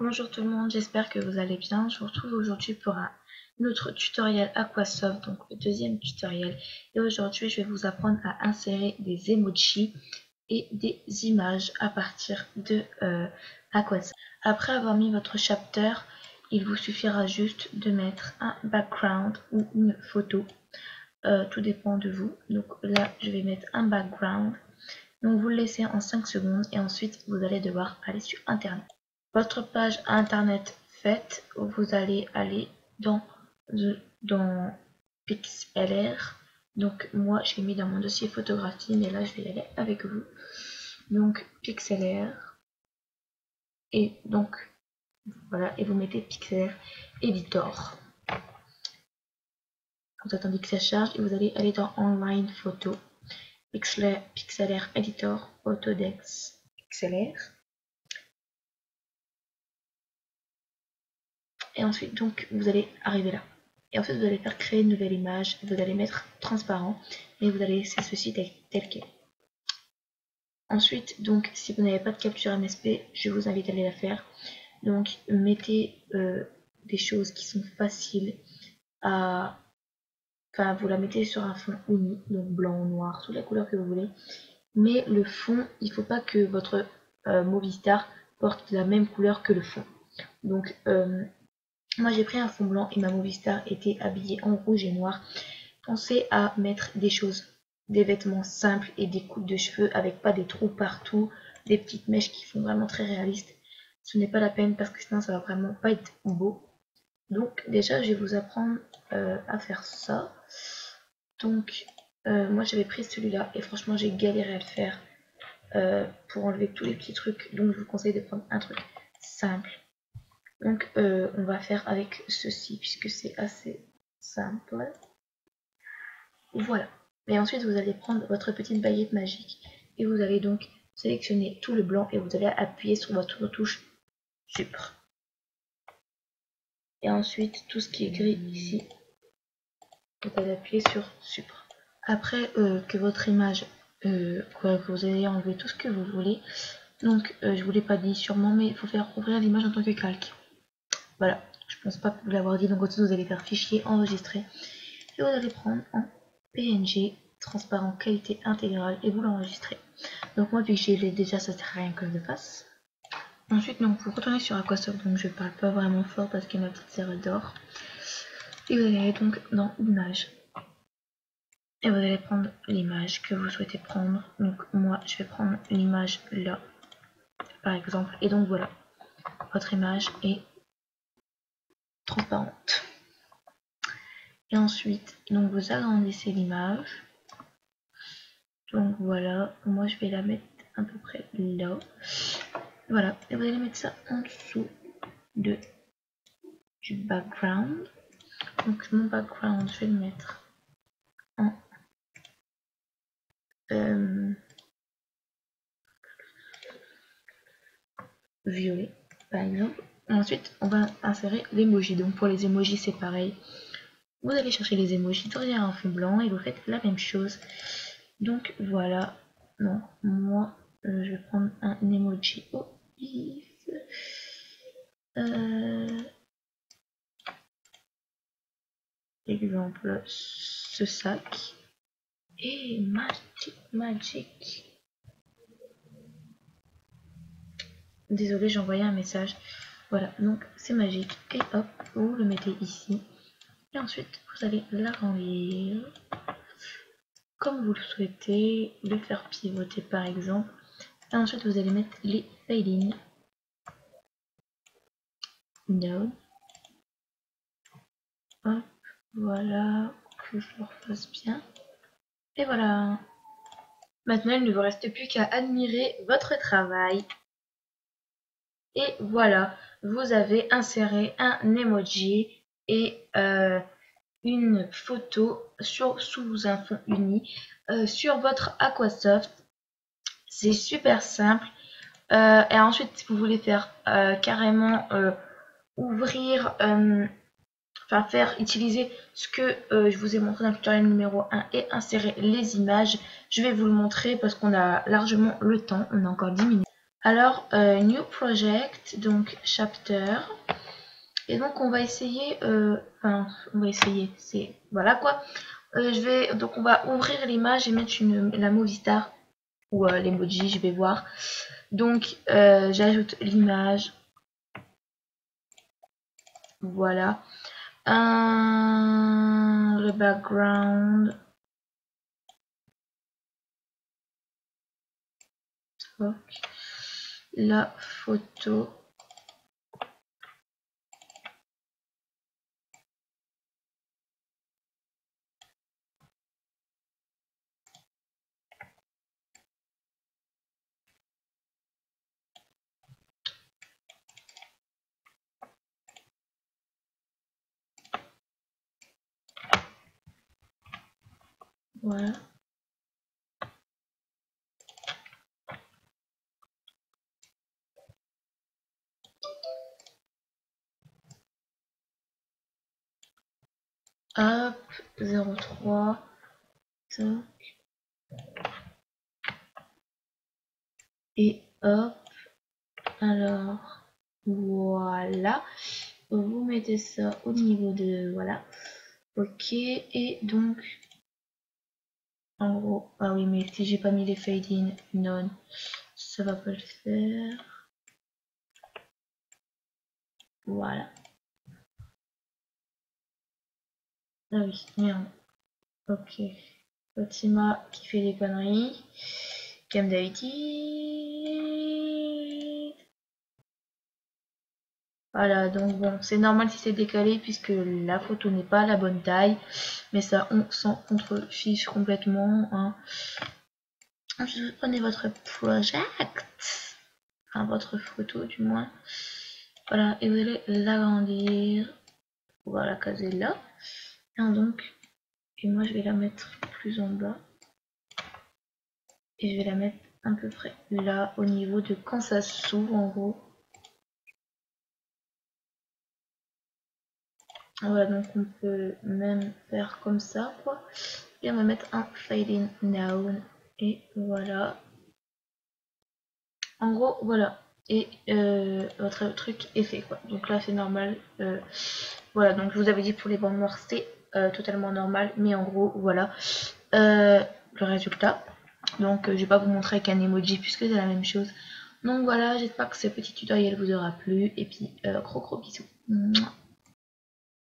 Bonjour tout le monde, j'espère que vous allez bien. Je vous retrouve aujourd'hui pour un autre tutoriel Aquasoft, donc le deuxième tutoriel. Et aujourd'hui, je vais vous apprendre à insérer des emojis et des images à partir de Aquasoft. Après avoir mis votre chapter, il vous suffira juste de mettre un background ou une photo. Tout dépend de vous. Donc là, je vais mettre un background. Donc vous le laissez en 5 secondes et ensuite vous allez devoir aller sur internet. Votre page internet faite, vous allez aller dans Pixlr. Donc moi je l'ai mis dans mon dossier photographie, mais là je vais y aller avec vous. Donc Pixlr. Et donc voilà, et vous mettez Pixlr Editor. Vous attendez que ça charge et vous allez aller dans Online Photo. Pixlr Editor Autodesk Pixlr. Et ensuite donc vous allez arriver là. Et ensuite vous allez faire créer une nouvelle image. Vous allez mettre transparent. Et vous allez laisser ceci tel quel. Ensuite donc si vous n'avez pas de capture MSP, je vous invite à aller la faire. Donc mettez des choses qui sont faciles à... Enfin vous la mettez sur un fond uni. Donc blanc ou noir, sous la couleur que vous voulez. Mais le fond, il ne faut pas que votre Movistar porte la même couleur que le fond. Donc moi j'ai pris un fond blanc et ma Movistar était habillée en rouge et noir. Pensez à mettre des choses, des vêtements simples et des coupes de cheveux avec pas des trous partout, des petites mèches qui font vraiment très réalistes. Ce n'est pas la peine parce que sinon ça va vraiment pas être beau. Donc déjà je vais vous apprendre à faire ça. Donc moi j'avais pris celui-là et franchement j'ai galéré à le faire pour enlever tous les petits trucs. Donc je vous conseille de prendre un truc simple. Donc on va faire avec ceci puisque c'est assez simple. Voilà. Et ensuite vous allez prendre votre petite baguette magique et vous allez donc sélectionner tout le blanc et vous allez appuyer sur votre touche Supre. Et ensuite tout ce qui est gris ici, vous allez appuyer sur Supre. Après que votre image, que vous allez enlever tout ce que vous voulez. Donc je vous l'ai pas dit sûrement, mais il faut faire ouvrir l'image en tant que calque. Voilà, je pense pas vous l'avoir dit. Donc ensuite vous allez faire fichier, enregistrer et vous allez prendre en PNG transparent qualité intégrale et vous l'enregistrez. Donc moi vu que j'ai déjà, ça sert à rien que je le fasse. Ensuite donc vous retournez sur Aquasoft, donc je parle pas vraiment fort parce que ma petite sœur dort. Et vous allez aller donc dans image. Et vous allez prendre l'image que vous souhaitez prendre. Donc moi je vais prendre l'image là par exemple. Et donc voilà, votre image est transparente. Et ensuite donc vous agrandissez l'image. Donc voilà, moi je vais la mettre à peu près là. Voilà, et vous allez mettre ça en dessous du background. Donc mon background, je vais le mettre en violet par exemple. Ensuite on va insérer l'emoji. Donc pour les emojis c'est pareil. Vous allez chercher les emojis derrière un fond blanc et vous faites la même chose. Donc voilà. Donc moi je vais prendre un emoji au pif. Exemple ce sac. Et magique. Désolée, j'ai envoyé un message. Voilà, donc c'est magique. Et hop, vous le mettez ici. Et ensuite, vous allez l'agrandir comme vous le souhaitez, le faire pivoter par exemple. Et ensuite, vous allez mettre les fade-in. No. Hop, voilà, que je le refasse bien. Et voilà. Maintenant, il ne vous reste plus qu'à admirer votre travail. Et voilà, vous avez inséré un emoji et une photo sous un fond uni sur votre Aquasoft. C'est super simple. Et ensuite, si vous voulez faire carrément ouvrir, enfin faire utiliser ce que je vous ai montré dans le tutoriel numéro 1 et insérer les images, je vais vous le montrer parce qu'on a largement le temps, on a encore 10 minutes. Alors, New Project, donc Chapter. Et donc, on va essayer, enfin, on va essayer, c'est, voilà quoi. Donc on va ouvrir l'image et mettre la movie star ou l'emoji, je vais voir. Donc, j'ajoute l'image. Voilà. Le background. La photo. Voilà. Hop, 03. Tac. Et hop. Alors, voilà. Vous mettez ça au niveau de... Voilà. Ok. Et donc... En gros... Ah oui, mais si j'ai pas mis les fade in, non. Ça va pas le faire. Voilà. Ah oui, merde. Ok. Fatima qui fait des conneries. Comme d'habitude. Voilà, donc bon, c'est normal si c'est décalé puisque la photo n'est pas à la bonne taille. Mais ça, on s'en contrefiche complètement. Hein. Je prenez votre project. Enfin, votre photo du moins. Voilà, et vous allez l'agrandir. On va la caser là. Et donc, et moi je vais la mettre plus en bas. Et je vais la mettre à peu près là, au niveau de quand ça s'ouvre en gros. Voilà, donc on peut même faire comme ça, quoi. Et on va mettre un fade in now. Et voilà. En gros, voilà. Et votre truc est fait, quoi. Donc là, c'est normal. Voilà, donc je vous avais dit pour les bandes noires, c'est totalement normal. Mais en gros, voilà. Le résultat. Donc, je vais pas vous montrer avec un emoji puisque c'est la même chose. Donc voilà, j'espère que ce petit tutoriel vous aura plu. Et puis, gros bisous. Mouah.